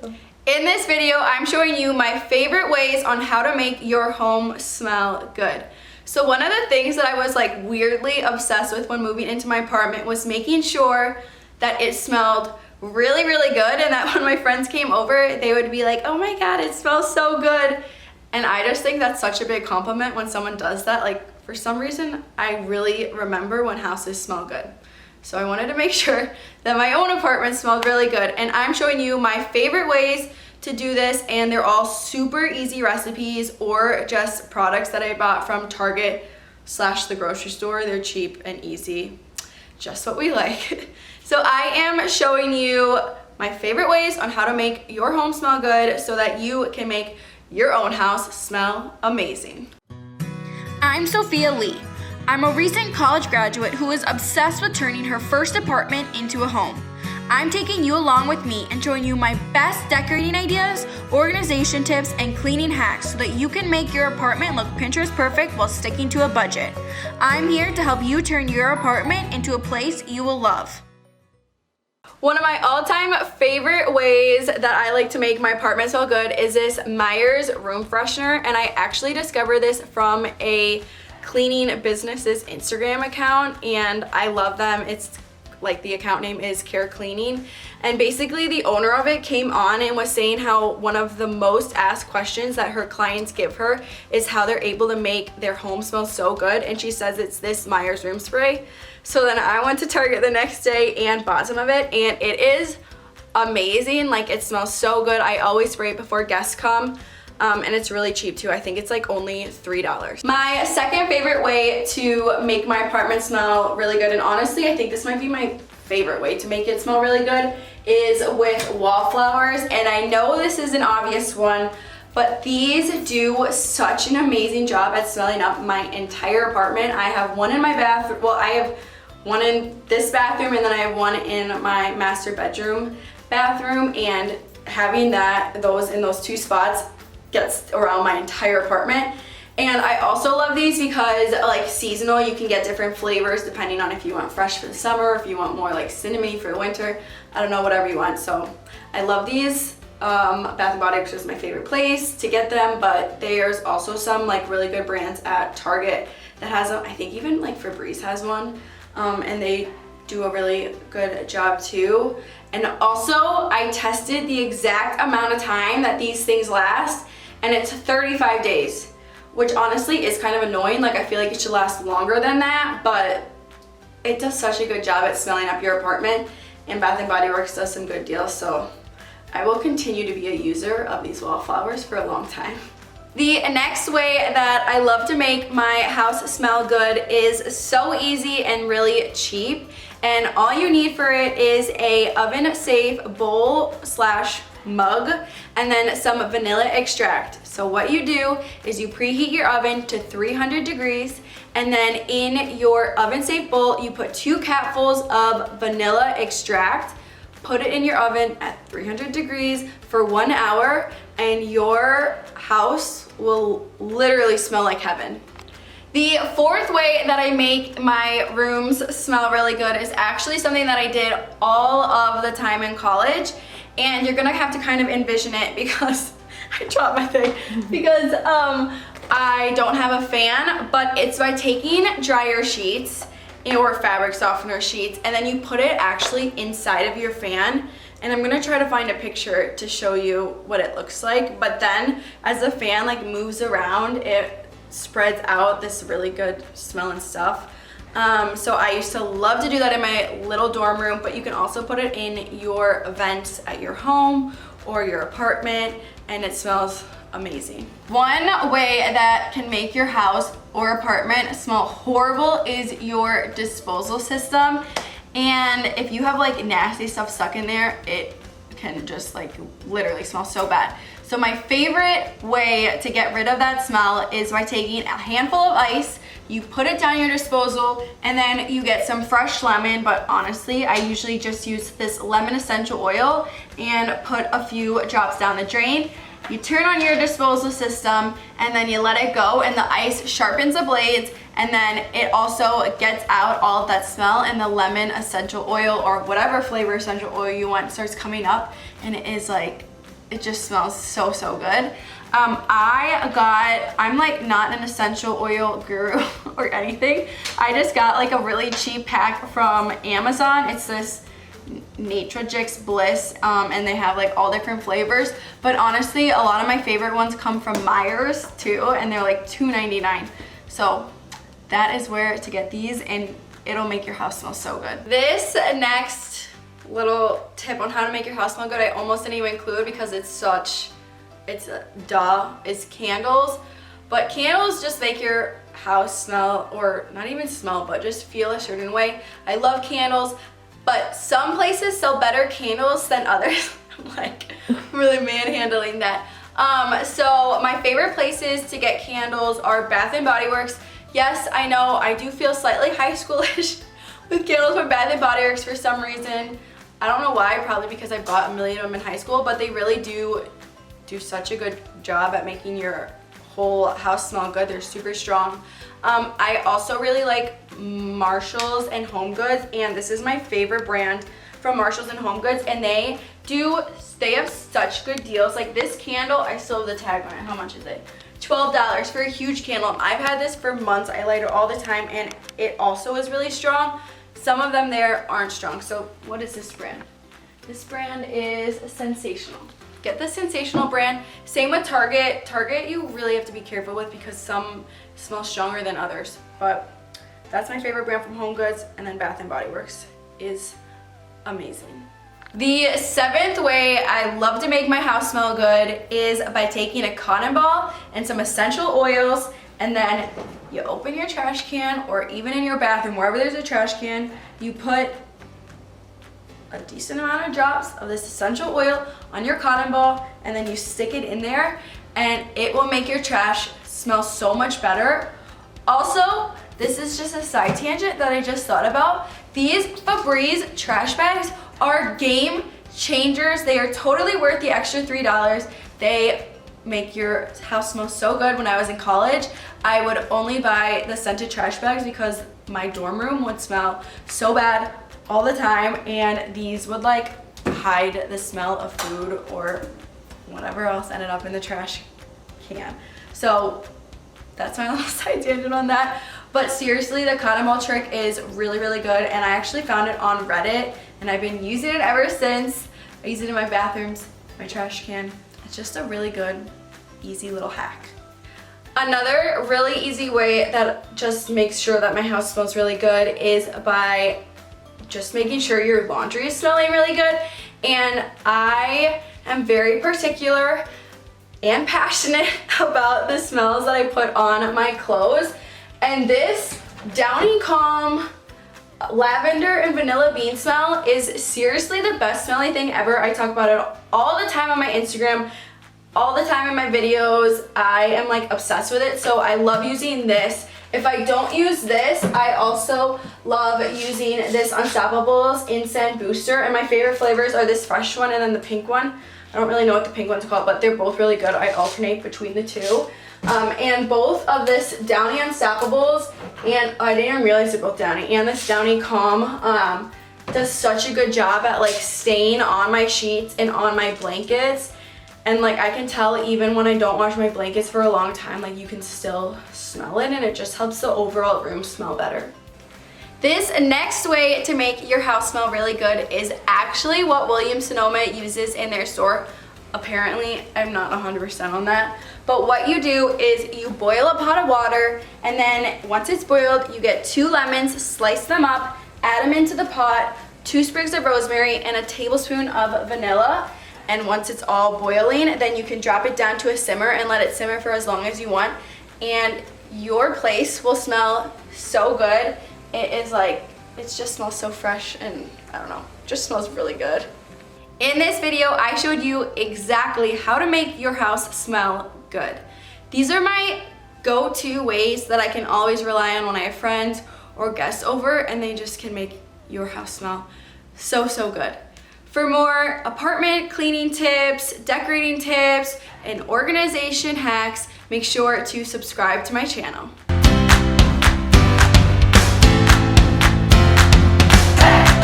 In this video, I'm showing you my favorite ways on how to make your home smell good. So one of the things that I was like weirdly obsessed with when moving into my apartment was making sure that it smelled really, really good, and that when my friends came over, they would be like, oh my God, it smells so good. And I just think that's such a big compliment when someone does that. Like, for some reason, I really remember when houses smell good. So I wanted to make sure that my own apartment smelled really good. And I'm showing you my favorite ways to do this, and they're all super easy recipes or just products that I bought from Target / the grocery store. They're cheap and easy, just what we like. So I am showing you my favorite ways on how to make your home smell good so that you can make your own house smell amazing. I'm Sophia Lee. I'm a recent college graduate who is obsessed with turning her first apartment into a home. I'm taking you along with me and showing you my best decorating ideas, organization tips, and cleaning hacks so that you can make your apartment look Pinterest perfect while sticking to a budget. I'm here to help you turn your apartment into a place you will love. One of my all-time favorite ways that I like to make my apartment smell good is this Meyers room freshener, and I actually discovered this from a cleaning business's Instagram account, and I love them. It's like, the account name is Care Cleaning, and basically the owner of it came on and was saying how one of the most asked questions that her clients give her is how they're able to make their home smell so good, and she says it's this Meyers room spray. So then I went to Target the next day and bought some of it, and it is amazing. Like, it smells so good. I always spray it before guests come. And it's really cheap too. I think it's like only $3. My second favorite way to make my apartment smell really good, and honestly I think this might be my favorite way to make it smell really good, is with Wallflowers. And I know this is an obvious one, but these do such an amazing job at smelling up my entire apartment. I have one in my bathroom, well, I have one in this bathroom, and then I have one in my master bedroom bathroom, and having those in those two spots gets around my entire apartment. And I also love these because, like, seasonal, you can get different flavors depending on if you want fresh for the summer, if you want more like cinnamony for the winter, I don't know, whatever you want. So I love these. Bath & Body Works is my favorite place to get them, but there's also some like really good brands at Target that has them. I think even like Febreze has one, and they do a really good job too. And also I tested the exact amount of time that these things last, and it's 35 days, which honestly is kind of annoying. Like, I feel like it should last longer than that, but it does such a good job at smelling up your apartment, and Bath & Body Works does some good deals, so I will continue to be a user of these Wallflowers for a long time. The next way that I love to make my house smell good is so easy and really cheap, and all you need for it is a oven-safe bowl / mug, and then some vanilla extract. So what you do is you preheat your oven to 300 degrees, and then in your oven-safe bowl you put 2 cupfuls of vanilla extract, put it in your oven at 300 degrees for 1 hour, and your house will literally smell like heaven. The fourth way that I make my rooms smell really good is actually something that I did all of the time in college, and you're gonna have to kind of envision it because I dropped my thing, because I don't have a fan, but it's by taking dryer sheets or fabric softener sheets, and then you put it actually inside of your fan. And I'm gonna try to find a picture to show you what it looks like, but then as the fan like moves around, it spreads out this really good smelling stuff. So I used to love to do that in my little dorm room, but you can also put it in your vents at your home or your apartment, and it smells amazing. One way that can make your house or apartment smell horrible is your disposal system. And if you have like nasty stuff stuck in there, it can just like literally smell so bad. So my favorite way to get rid of that smell is by taking a handful of ice, you put it down your disposal, and then you get some fresh lemon, but honestly I usually just use this lemon essential oil and put a few drops down the drain. You turn on your disposal system, and then you let it go, and the ice sharpens the blades, and then it also gets out all of that smell, and the lemon essential oil or whatever flavor essential oil you want starts coming up, and it is like it just smells so, so good. I'm like not an essential oil guru or anything. I just got like a really cheap pack from Amazon. It's this Natrajix Bliss, and they have like all different flavors. But honestly, a lot of my favorite ones come from Meyers too, and they're like $2.99. So that is where to get these, and it'll make your house smell so good. This next little tip on how to make your house smell good, I almost didn't even include because it's candles. But candles just make your house smell, or not even smell, but just feel a certain way. I love candles, but some places sell better candles than others. I'm like really manhandling that. So my favorite places to get candles are Bath and Body Works. Yes, I know I do feel slightly high schoolish with candles from Bath and Body Works for some reason. I don't know why, probably because I bought a million of them in high school, but they really do such a good job at making your whole house smell good. They're super strong. I also really like Marshalls and Home Goods, and this is my favorite brand from Marshalls and Home Goods, and they have such good deals. Like this candle, I still have the tag on it. How much is it? $12 for a huge candle. I've had this for months. I light it all the time, and it also is really strong. Some of them there aren't strong. So what is this brand? This brand is Sensational. Get the Sensational brand. Same with Target. Target you really have to be careful with because some smell stronger than others. But that's my favorite brand from Home Goods, and then Bath and Body Works is amazing. The 7th way I love to make my house smell good is by taking a cotton ball and some essential oils, and then you open your trash can, or even in your bathroom, wherever there's a trash can, you put a decent amount of drops of this essential oil on your cotton ball, and then you stick it in there, and it will make your trash smell so much better. Also, this is just a side tangent that I just thought about. These Febreze trash bags are game changers. They are totally worth the extra $3. They make your house smell so good. When I was in college, I would only buy the scented trash bags because my dorm room would smell so bad all the time, and these would like hide the smell of food or whatever else ended up in the trash can. So that's my little side tangent on that. But seriously, the cotton ball trick is really, really good, and I actually found it on Reddit, and I've been using it ever since. I use it in my bathrooms, my trash can. It's just a really good, easy little hack. Another really easy way that just makes sure that my house smells really good is by just making sure your laundry is smelling really good. And I am very particular and passionate about the smells that I put on my clothes. And this Downy Calm lavender and vanilla bean smell is seriously the best smelling thing ever. I talk about it all the time on my Instagram, all the time in my videos. I am like obsessed with it, so I love using this. If I don't use this, I also love using this Unstoppables Incense Booster, and my favorite flavors are this fresh one and then the pink one. I don't really know what the pink one's called, but they're both really good. I alternate between the two. And both of this Downy Unstoppables, and I didn't even realize they're both Downy, and this Downy Calm does such a good job at like staying on my sheets and on my blankets. And like I can tell even when I don't wash my blankets for a long time, like you can still smell it, and it just helps the overall room smell better. This next way to make your house smell really good is actually what Williams-Sonoma uses in their store. Apparently, I'm not 100% on that. But what you do is you boil a pot of water, and then once it's boiled, you get 2 lemons, slice them up, add them into the pot, 2 sprigs of rosemary, and a tablespoon of vanilla. And once it's all boiling, then you can drop it down to a simmer and let it simmer for as long as you want. And your place will smell so good. It is like, it just smells so fresh, and I don't know, just smells really good. In this video, I showed you exactly how to make your house smell good. These are my go-to ways that I can always rely on when I have friends or guests over, and they just can make your house smell so, so good. For more apartment cleaning tips, decorating tips, and organization hacks, make sure to subscribe to my channel.